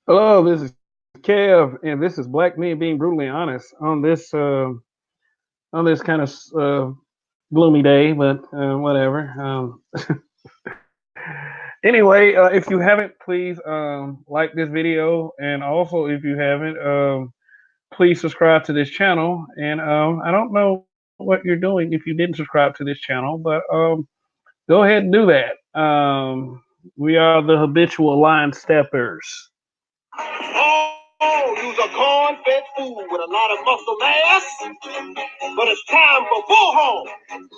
Hello, this is Kev, and this is Black Men Being Brutally Honest on this kind of gloomy day, but whatever. Anyway, if you haven't, please like this video, and also if you haven't, please subscribe to this channel. And I don't know what you're doing if you didn't subscribe to this channel, but go ahead and do that. We are the habitual line steppers. Oh, you's a corn-fed fool with a lot of muscle mass, but it's time for bullhorn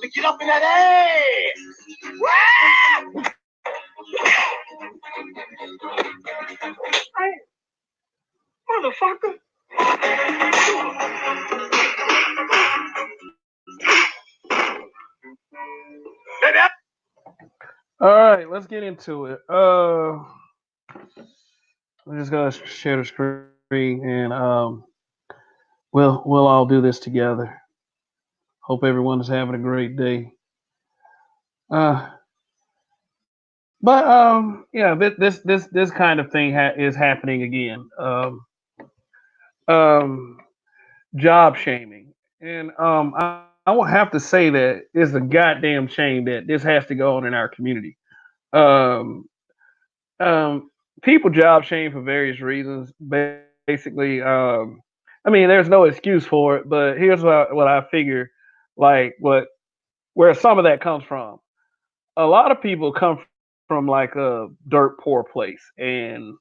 to get up in that ass. Wah! Hey, motherfucker. Baby, All right, let's get into it. I'm just gonna share the screen and we'll all do this together. Hope everyone is having a great day. Uh, but yeah, this kind of thing is happening again. Um, Job shaming, and I will have to say that it's a goddamn shame that this has to go on in our community. Um, um, People job shame for various reasons. Basically, I mean, there's no excuse for it, but here's what I figure, like where some of that comes from. A lot of people come from like a dirt poor place, and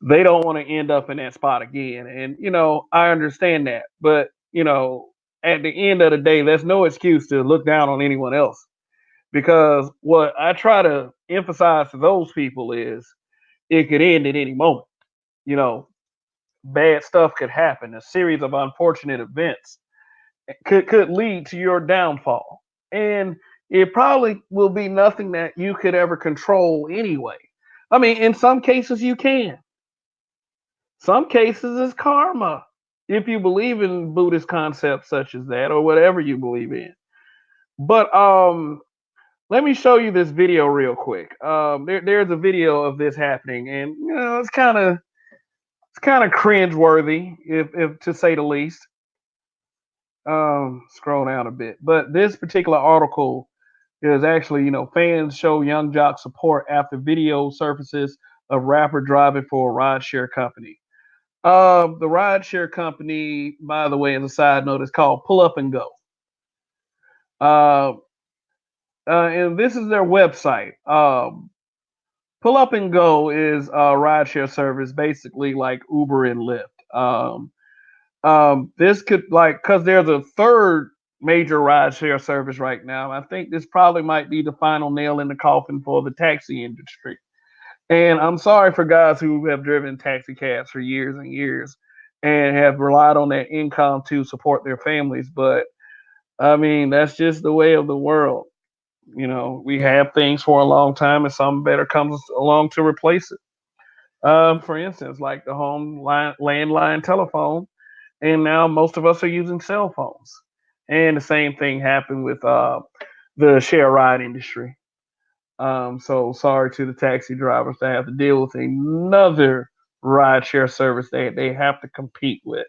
they don't want to end up in that spot again. And I understand that, but at the end of the day, there's no excuse to look down on anyone else, because what I try to emphasize to those people is it could end at any moment. You know, bad stuff could happen. A series of unfortunate events could lead to your downfall, and it probably will be nothing that you could ever control anyway. I mean, in some cases you can. Some cases is karma, if you believe in Buddhist concepts such as that, or whatever you believe in. But let me show you this video real quick. There's a video of this happening, and it's kind of cringe-worthy, if to say the least. Scroll down a bit, but this particular article is actually, fans show Young Jock support after video surfaces of rapper driving for a rideshare company. The rideshare company, by the way, as a side note, is called Pull Up and Go. Uh, and this is their website. Pull Up and Go is a rideshare service, basically like Uber and Lyft. This could, like, because there's a third major rideshare service right now. I think this probably might be the final nail in the coffin for the taxi industry. And I'm sorry for guys who have driven taxi cabs for years and years and have relied on that income to support their families. But I mean, that's just the way of the world. We have things for a long time and something better comes along to replace it. For instance, like the home line, landline telephone, and now most of us are using cell phones. And the same thing happened with the share ride industry. So sorry to the taxi drivers that have to deal with another rideshare service that they have to compete with.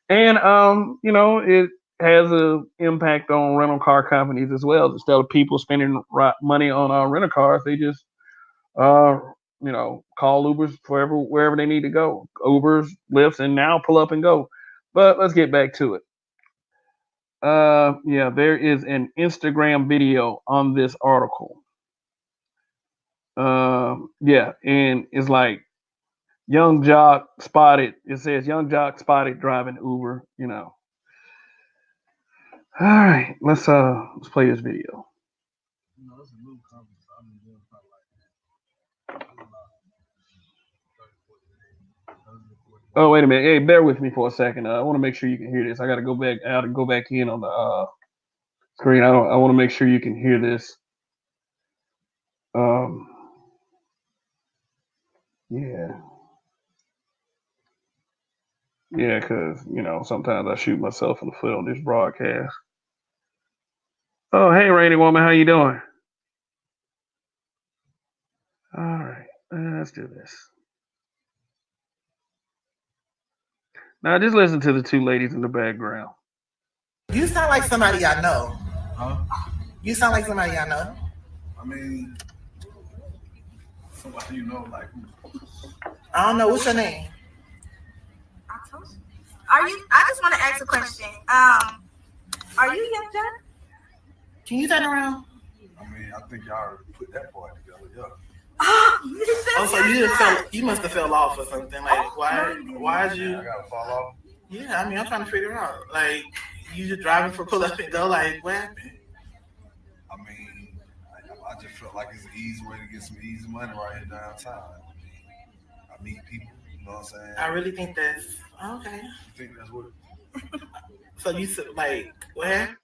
And it has a impact on rental car companies as well. Instead of people spending money on rental cars, they just uh, call Ubers wherever they need to go. Ubers, Lyfts, and now Pull Up and Go. But let's get back to it. Yeah, there is an Instagram video on this article. Yeah, and it's like young jock spotted. It says young jock spotted driving Uber. All right, let's play this video. Oh, wait a minute. Hey, bear with me for a second. I want to make sure you can hear this. I got to go back out and go back in on the screen. I want to make sure you can hear this. Um, yeah, yeah, because sometimes I shoot myself in the foot on this broadcast. Oh, hey, Rainy Woman, how you doing? All right, let's do this. Now just listen to the two ladies in the background. You sound like somebody I know. Huh? You sound like somebody I know. I mean, somebody you know, like I don't know. What's your name? I told you. Are you? I just want to ask a question. Are you Young Jock? Can you turn around? I mean, I think y'all put that part together, yeah. Oh, so you just fell. You must have fell off or something. Like why? Why'd I you? gotta fall off. Yeah, I mean, I'm trying to figure out. Like you just driving for pull up and go. Like what happened? I mean, I just felt like it's an easy way to get some easy money right here downtown. I meet people, you know what I'm saying? I really think that's okay. You think that's what? So you like what happened?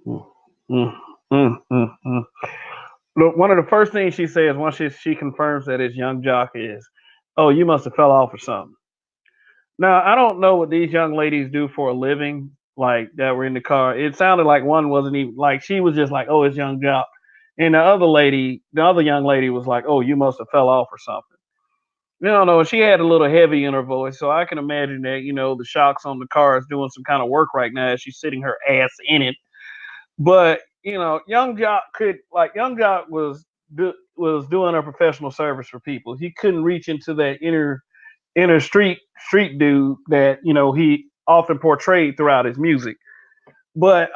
Mm, mm, mm. Look, one of the first things she says once she confirms that it's Young Jock is, "Oh, you must have fell off or something." Now, I don't know what these young ladies do for a living, like that were in the car. It sounded like one wasn't even like she was just like, "Oh, it's Young Jock," and the other young lady was like, "Oh, you must have fell off or something." No, no, she had a little heavy in her voice, so I can imagine that the shocks on the car is doing some kind of work right now as she's sitting her ass in it. But Young Jock was doing a professional service for people. He couldn't reach into that inner street dude that he often portrayed throughout his music. But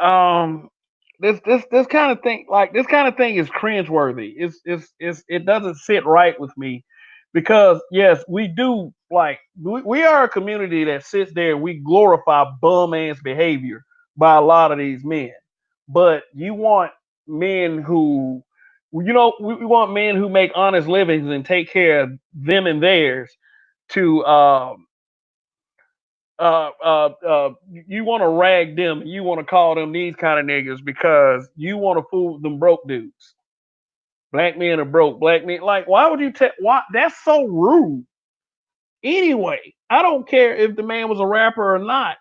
this kind of thing is cringeworthy. It doesn't sit right with me because yes, we do we are a community that sits there and we glorify bum ass behavior by a lot of these men. But you want men who we want men who make honest livings and take care of them and theirs to you want to rag them, you want to call them these kind of niggas because you want to fool them broke dudes. Black men are broke. Black men, like, why would you tell? Why? That's so rude. Anyway, I don't care if the man was a rapper or not.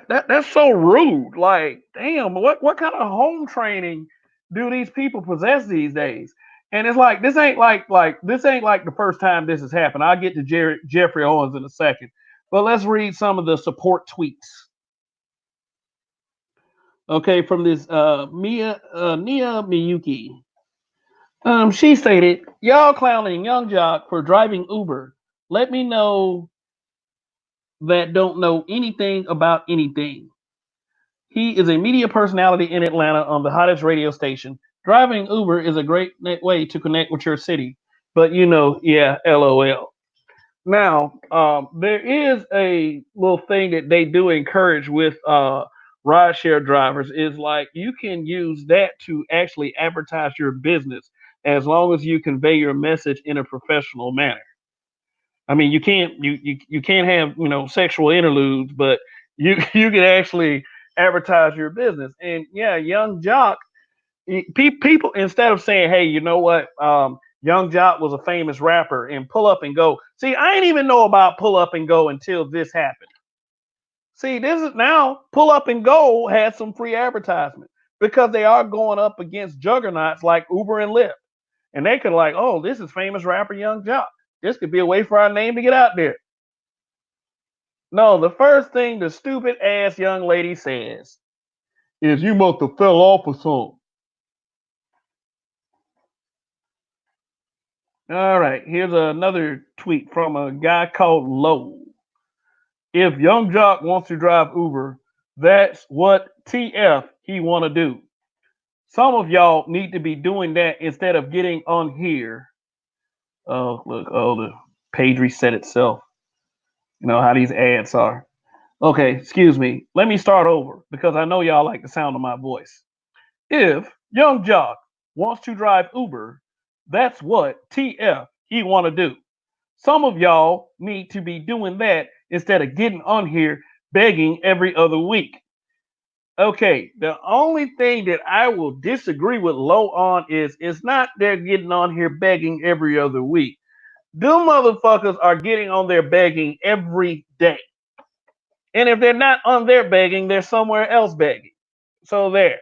That's so rude. Like, damn, what kind of home training do these people possess these days? And it's like this ain't like the first time this has happened. I'll get to Jeffrey Owens in a second, but let's read some of the support tweets. Okay, from this Nia Miyuki. She stated, "Y'all clowning Young Jock for driving Uber. Let me know that don't know anything about anything. He is a media personality in Atlanta on the hottest radio station. Driving Uber is a great way to connect with your city. But yeah, LOL." Now, there is a little thing that they do encourage with rideshare drivers is like you can use that to actually advertise your business as long as you convey your message in a professional manner. I mean, you can't have sexual interludes, but you can actually advertise your business. And yeah, Young Jock, people instead of saying, "Hey, you know what? Young Jock was a famous rapper," and Pull Up and Go. See, I didn't even know about Pull Up and Go until this happened. See, this is now Pull Up and Go had some free advertisement because they are going up against juggernauts like Uber and Lyft, and they could like, "Oh, this is famous rapper Young Jock. This could be a way for our name to get out there." No, the first thing the stupid ass young lady says is, "You must have fell off or something." All right, here's another tweet from a guy called Low. "If Young Jock wants to drive Uber, that's what TF he want to do. Some of y'all need to be doing that instead of getting on here." Oh, look, the page reset itself. You know how these ads are. Okay, excuse me. Let me start over because I know y'all like the sound of my voice. "If Young Jock wants to drive Uber, that's what TF he want to do. Some of y'all need to be doing that instead of getting on here begging every other week." Okay, the only thing that I will disagree with Low on is it's not they're getting on here begging every other week. Them motherfuckers are getting on there begging every day. And if they're not on there begging, they're somewhere else begging. So there.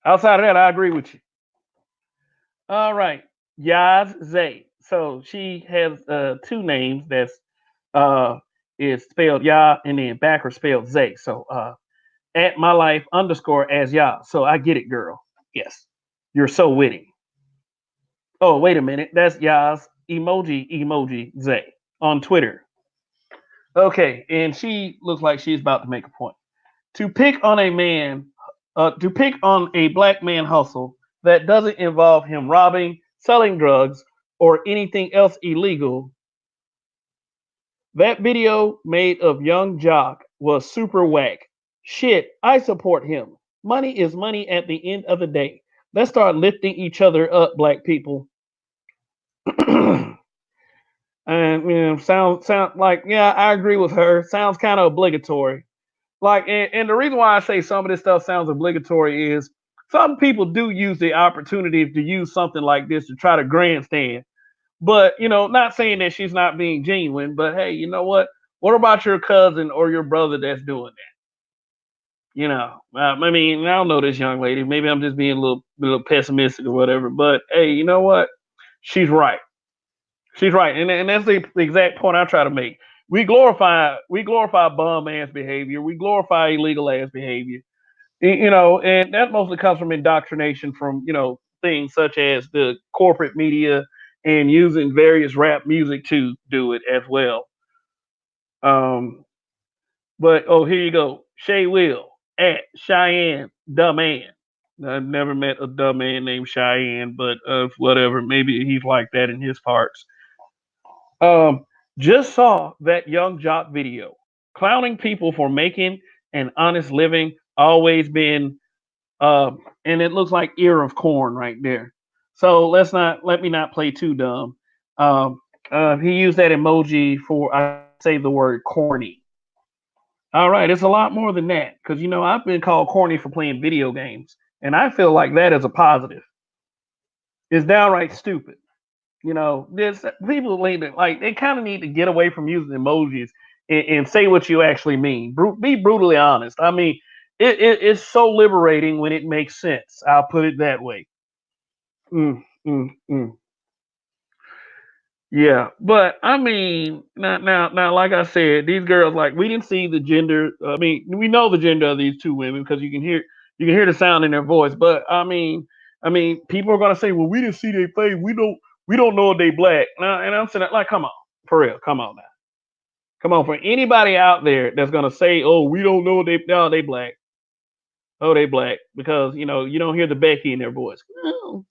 Outside of that, I agree with you. All right. Yaz Zay. So she has two names. That's is spelled Ya, and then backwards spelled Zay. So at my life underscore as Ya. So I get it, girl. Yes, you're so witty. Oh, wait a minute. That's Ya's emoji Zay on Twitter. Okay, and she looks like she's about to make a point. To pick on a man, to pick on a black man hustle that doesn't involve him robbing, selling drugs, or anything else illegal. That video made of Young Jock was super whack. Shit, I support him. Money is money at the end of the day. Let's start lifting each other up, black people. And sound like, yeah, I agree with her. Sounds kind of obligatory. Like, and the reason why I say some of this stuff sounds obligatory is some people do use the opportunity to use something like this to try to grandstand. But not saying that she's not being genuine, but hey, you know what? What about your cousin or your brother that's doing that? I mean, I don't know this young lady. Maybe I'm just being a little pessimistic or whatever. But hey, you know what? She's right. She's right, and that's the exact point I try to make. We glorify bum ass behavior. We glorify illegal ass behavior. And that mostly comes from indoctrination from things such as the corporate media and using various rap music to do it as well. Um, but oh, here you go, Shay Will at Cheyenne Dumb Man. I've never met a dumb man named Cheyenne, but whatever. Maybe he's like that in his parts. Um, just saw that Young Jock video clowning people for making an honest living. Always been, and it looks like ear of corn right there. So let me not play too dumb. He used that emoji for I say the word corny. All right, it's a lot more than that because I've been called corny for playing video games, and I feel like that is a positive. It's downright stupid. This people like they kind of need to get away from using emojis and say what you actually mean. Be brutally honest. I mean, it's so liberating when it makes sense. I'll put it that way. Mm, mm, mm. Yeah, but I mean, now, like I said, these girls like we didn't see the gender. I mean, we know the gender of these two women because you can hear the sound in their voice. But I mean, people are gonna say, well, we didn't see their face. We don't know if they black. Now, and I'm saying, like, come on, for real, come on now, come on. For anybody out there that's gonna say, oh, we don't know if they black. Oh, they black because you don't hear the Becky in their voice. Oh,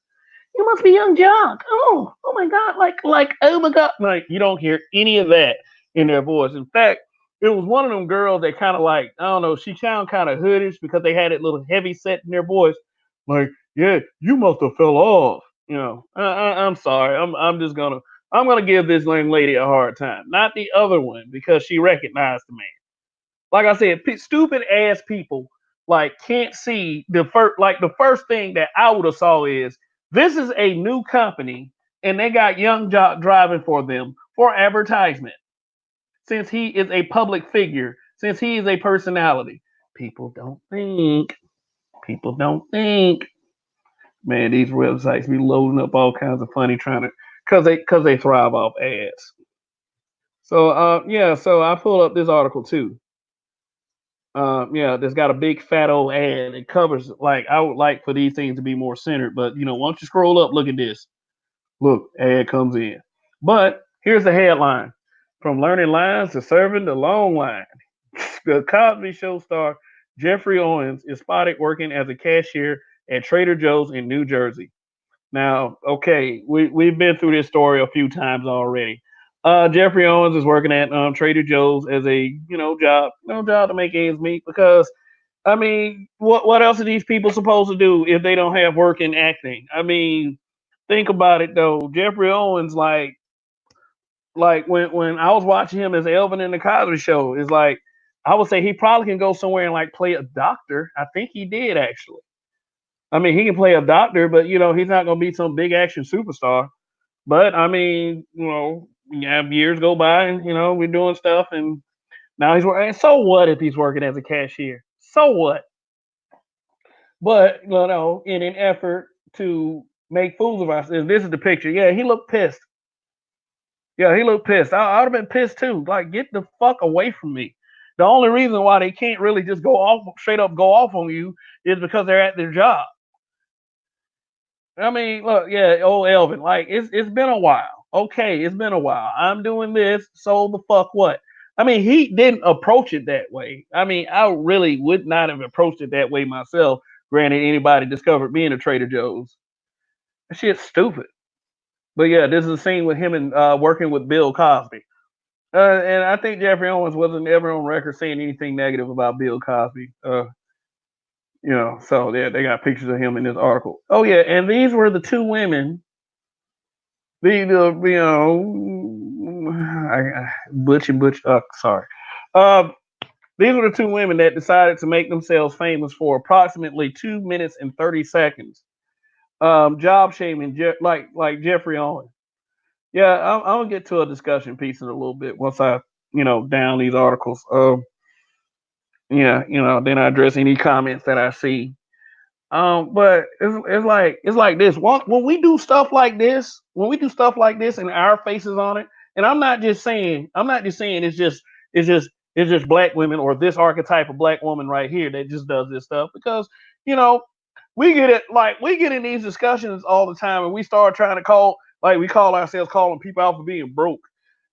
you must be Young Jock. Oh my God, like, oh my God, like you don't hear any of that in their voice. In fact, it was one of them girls that kind of like I don't know, she sounded kind of hoodish because they had it little heavy set in their voice. Like, yeah, you must have fell off. I'm sorry. I'm gonna give this young lady a hard time, not the other one because she recognized the man. Like I said, stupid ass people like can't see the first thing that I would have saw is this is a new company and they got Young Jock driving for them for advertisement. Since he is a public figure, since he is a personality, people don't think. People don't think. Man, these websites be loading up all kinds of funny trying to because they thrive off ads. So yeah, so I pulled up this article too. Yeah, there's got a big fat old ad. It covers like I would like for these things to be more centered, but once you scroll up, look at this. Look, ad comes in. But here's the headline: From learning lines to serving the long line. The Cosby Show star Jeffrey Owens is spotted working as a cashier at Trader Joe's in New Jersey. Now, okay, we've been through this story a few times already. Jeffrey Owens is working at Trader Joe's as a job, no job to make ends meet because I mean, what else are these people supposed to do if they don't have work in acting? I mean, think about it though. Jeffrey Owens, like when I was watching him as Elvin in the Cosby Show, is like I would say he probably can go somewhere and like play a doctor. I think he did actually. I mean, he can play a doctor, but he's not gonna be some big action superstar. But I mean, you have years go by, and we're doing stuff, and now he's working. So what if he's working as a cashier? So what? But in an effort to make fools of ourselves, this is the picture. Yeah, he looked pissed. Yeah, he looked pissed. I'd have been pissed too. Like, get the fuck away from me. The only reason why they can't really just go off straight up go off on you is because they're at their job. I mean, look, yeah, old Elvin, like it's been a while. Okay, it's been a while. I'm doing this, so the fuck what? I mean, he didn't approach it that way. I mean, I really would not have approached it that way myself. Granted, anybody discovered me in a Trader Joe's. That shit's stupid. But yeah, this is a scene with him and working with Bill Cosby. And I think Jeffrey Owens wasn't ever on record saying anything negative about Bill Cosby. So yeah, they got pictures of him in this article. Oh yeah, and these were the two women. Butch and Butch. Sorry. Uh, these were the two women that decided to make themselves famous for approximately 2 minutes and 30 seconds. Job shaming, like Jeffrey Owens. Yeah, I'm gonna get to a discussion piece in a little bit once I, down these articles. Yeah, then I address any comments that I see. But it's like this. When we do stuff like this, and our faces on it, and I'm not just saying it's just black women or this archetype of black woman right here that just does this stuff because you know we get in these discussions all the time and we start trying to we call ourselves calling people out for being broke,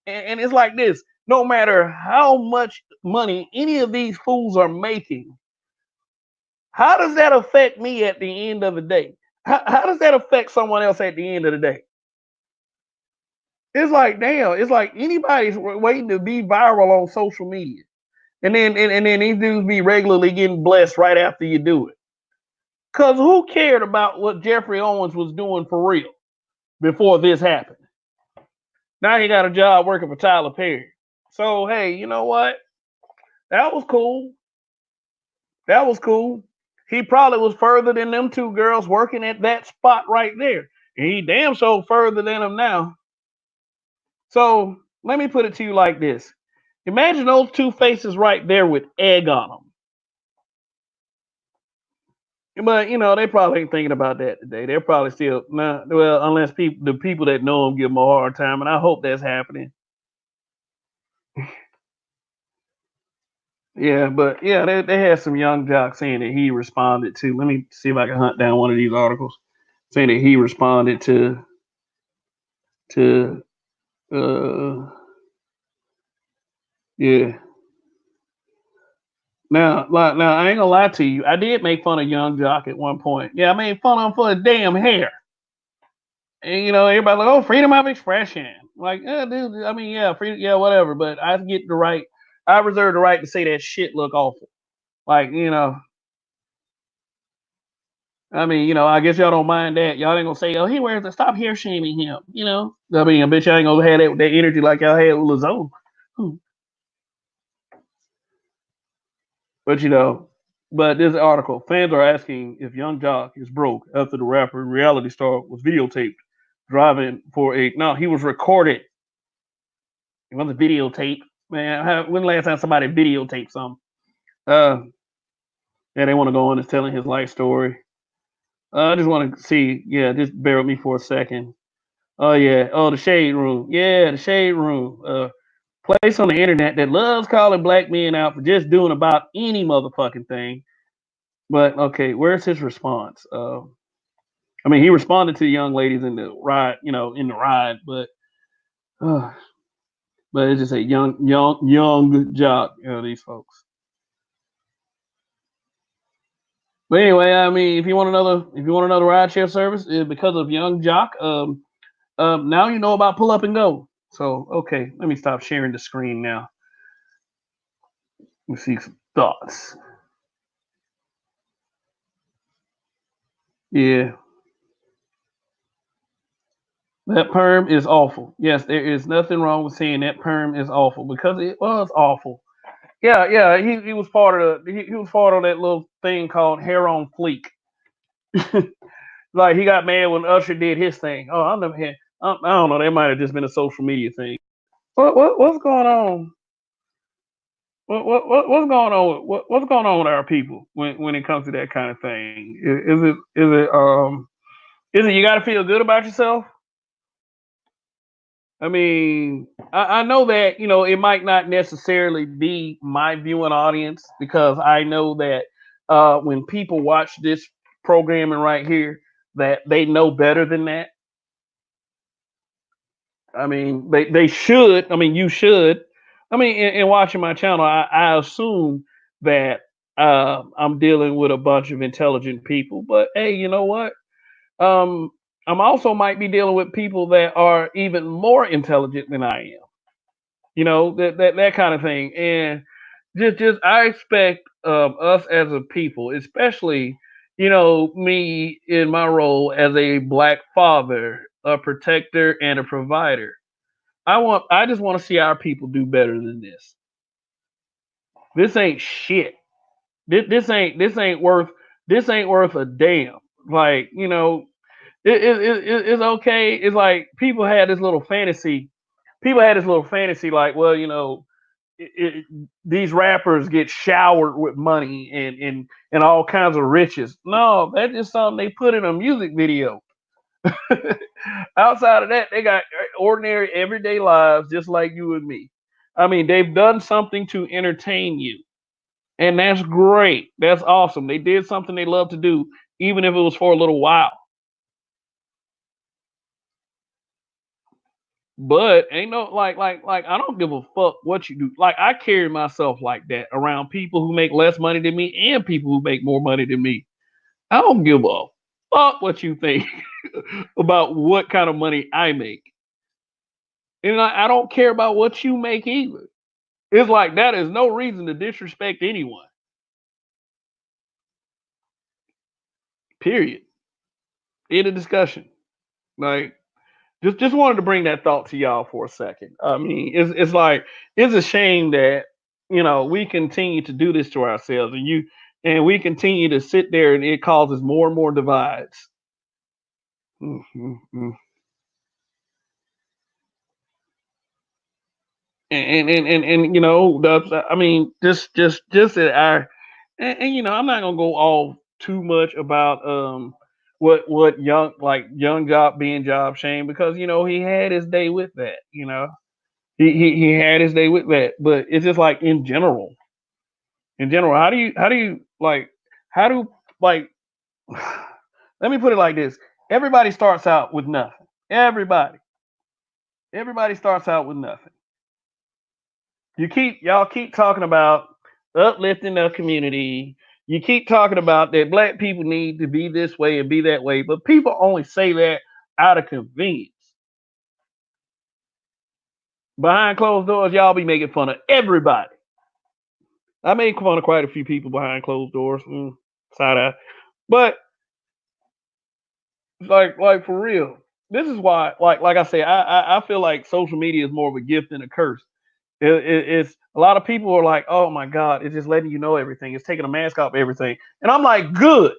and it's like this. No matter how much money any of these fools are making, how does that affect me at the end of the day? How does that affect someone else at the end of the day? It's like, damn, it's like anybody's waiting to be viral on social media. And then these dudes be regularly getting blessed right after you do it. Cause who cared about what Jeffrey Owens was doing for real before this happened? Now he got a job working for Tyler Perry. So hey, you know what? That was cool. That was cool. He probably was further than them two girls working at that spot right there. And he damn so further than them now. So let me put it to you like this. Imagine those two faces right there with egg on them. But they probably ain't thinking about that today. They're probably still unless the people that know him give him a hard time, and I hope that's happening. Yeah, but yeah, they had some young jock saying that he responded to. Let me see if I can hunt down one of these articles saying that he responded to yeah. Now I ain't gonna lie to you. I did make fun of Young Jock at one point. Yeah, I made fun of him for his damn hair. And everybody like, oh, freedom of expression. Like, dude, I mean, yeah, freedom, yeah, whatever. But I reserve the right to say that shit look awful. Like, I mean, I guess y'all don't mind that. Y'all ain't gonna say, oh, he wears the stop hair shaming him. I mean, I bet y'all ain't gonna have that energy like y'all had with Lizzo. But but this article, fans are asking if Young Jock is broke after the rapper reality star was videotaped driving for no, he was recorded. It wasn't videotape. Man, when the last time somebody videotaped something? Yeah, they want to go on and telling his life story. I just want to see, yeah, just bear with me for a second. Oh yeah, oh the shade room. Yeah, the shade room. Place on the internet that loves calling black men out for just doing about any motherfucking thing. But okay, where's his response? I mean, he responded to the young ladies in the ride, but it's just a young jock, these folks. But anyway, I mean, if you want another rideshare service, because of Young Jock, now you know about Pull Up and Go. So okay, let me stop sharing the screen now. Let me see some thoughts. Yeah. That perm is awful. Yes, there is nothing wrong with saying that perm is awful because it was awful. Yeah. He was part of he was part of that little thing called Hair on Fleek. Like he got mad when Usher did his thing. Oh, I never had. I don't know. That might have just been a social media thing. What's going on? What's going on with our people when it comes to that kind of thing? Is it you got to feel good about yourself? I mean, I know that it might not necessarily be my viewing audience because I know that when people watch this programming right here, that they know better than that. I mean, they should. I mean, you should. I mean, in watching my channel, I assume that I'm dealing with a bunch of intelligent people. But hey, you know what? Um, I'm also might be dealing with people that are even more intelligent than I am. That kind of thing. And just I expect us as a people, especially me in my role as a black father, a protector, and a provider. I just want to see our people do better than this. This ain't shit. This ain't worth a damn. Like it's okay. It's like people had this little fantasy. People had this little fantasy, like, well, these rappers get showered with money and all kinds of riches. No, that's just something they put in a music video. Outside of that, they got ordinary everyday lives just like you and me. I mean, they've done something to entertain you, and that's great. That's awesome. They did something they love to do, even if it was for a little while. But ain't no like I don't give a fuck what you do. Like I carry myself like that around people who make less money than me and people who make more money than me. I don't give a fuck what you think about what kind of money I make. And I don't care about what you make either. It's like that is no reason to disrespect anyone. Period. End of discussion. Like just wanted to bring that thought to y'all for a second. I mean, it's like it's a shame that we continue to do this to ourselves, and we continue to sit there, and it causes more and more divides. Mm-hmm. And I mean, just that I'm not gonna go all too much about what young job being job shame because he had his day with that. He had his day with that, but it's just like in general, how do you like how do like let me put it like this: everybody starts out with nothing. Everybody starts out with nothing. Y'all keep talking about uplifting the community. You keep talking about that black people need to be this way and be that way, but people only say that out of convenience. Behind closed doors, y'all be making fun of everybody. I made fun of quite a few people behind closed doors, side eye, but like for real, this is why. Like I say, I feel like social media is more of a gift than a curse. It's a lot of people are like, oh my god, it's just letting you know everything. It's taking a mask off everything, and I'm like, good,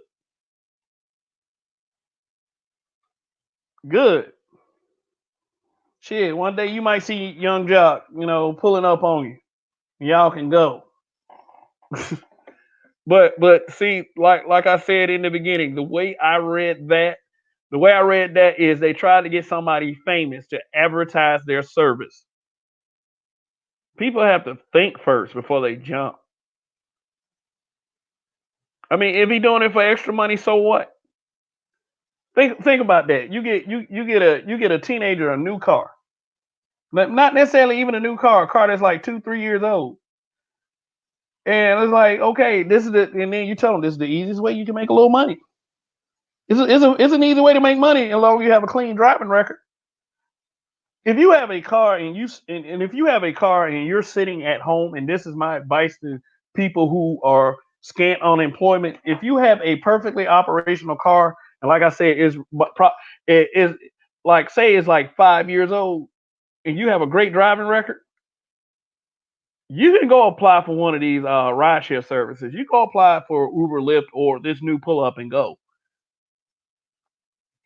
good. Shit, one day you might see Young Jock, pulling up on you. Y'all can go. But see, like I said in the beginning, the way I read that is they tried to get somebody famous to advertise their service. People have to think first before they jump. I mean, if he doing it for extra money, so what? Think about that. You get a teenager a new car, but not necessarily even a new car, a car that's like 2 3 years old, and it's like, okay, and then you tell them this is the easiest way you can make a little money. It's an easy way to make money as long as you have a clean driving record. If you have a car and if you have a car and you're sitting at home, and this is my advice to people who are scant on employment, if you have a perfectly operational car, and like I said, it is like say it's like 5 years old, and you have a great driving record, you can go apply for one of these rideshare services. You go apply for Uber, Lyft, or this new Pull Up and Go.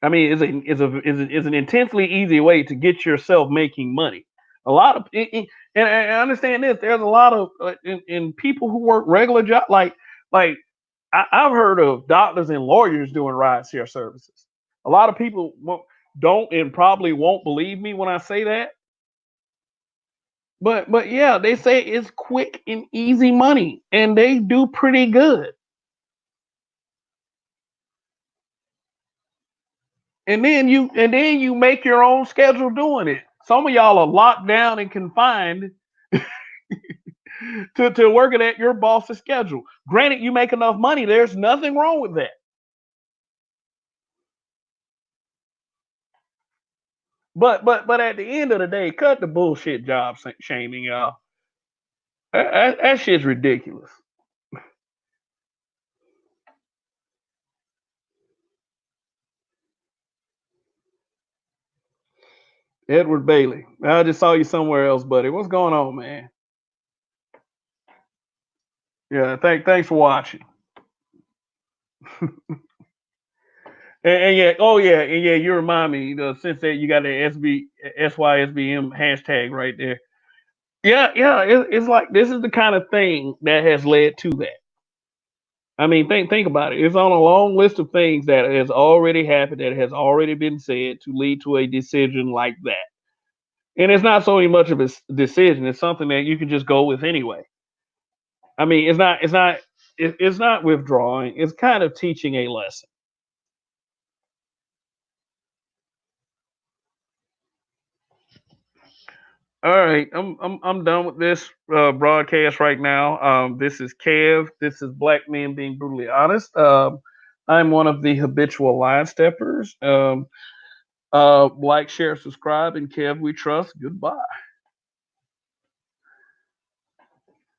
I mean, it's an intensely easy way to get yourself making money. A lot of and I understand this. There's a lot of in people who work regular job like I've heard of doctors and lawyers doing rideshare services. A lot of people don't and probably won't believe me when I say that, But yeah, they say it's quick and easy money, and they do pretty good. And then you make your own schedule doing it. Some of y'all are locked down and confined to working at your boss's schedule. Granted, you make enough money. There's nothing wrong with that. But at the end of the day, cut the bullshit job shaming, y'all. That shit's ridiculous. Edward Bailey, I just saw you somewhere else, buddy. What's going on, man? Yeah, thanks for watching. And yeah, oh yeah, and yeah, you remind me. Since that you got the SYSBM hashtag right there. Yeah, yeah, it's like this is the kind of thing that has led to that. I mean, think about it. It's on a long list of things that has already happened, that has already been said to lead to a decision like that. And it's not so much of a decision; it's something that you can just go with anyway. I mean, it's not withdrawing. It's kind of teaching a lesson. All right, I'm done with this broadcast right now. This is Kev. This is Black Men Being Brutally Honest. I'm one of the habitual line steppers. Like, share, subscribe, and Kev, we trust. Goodbye.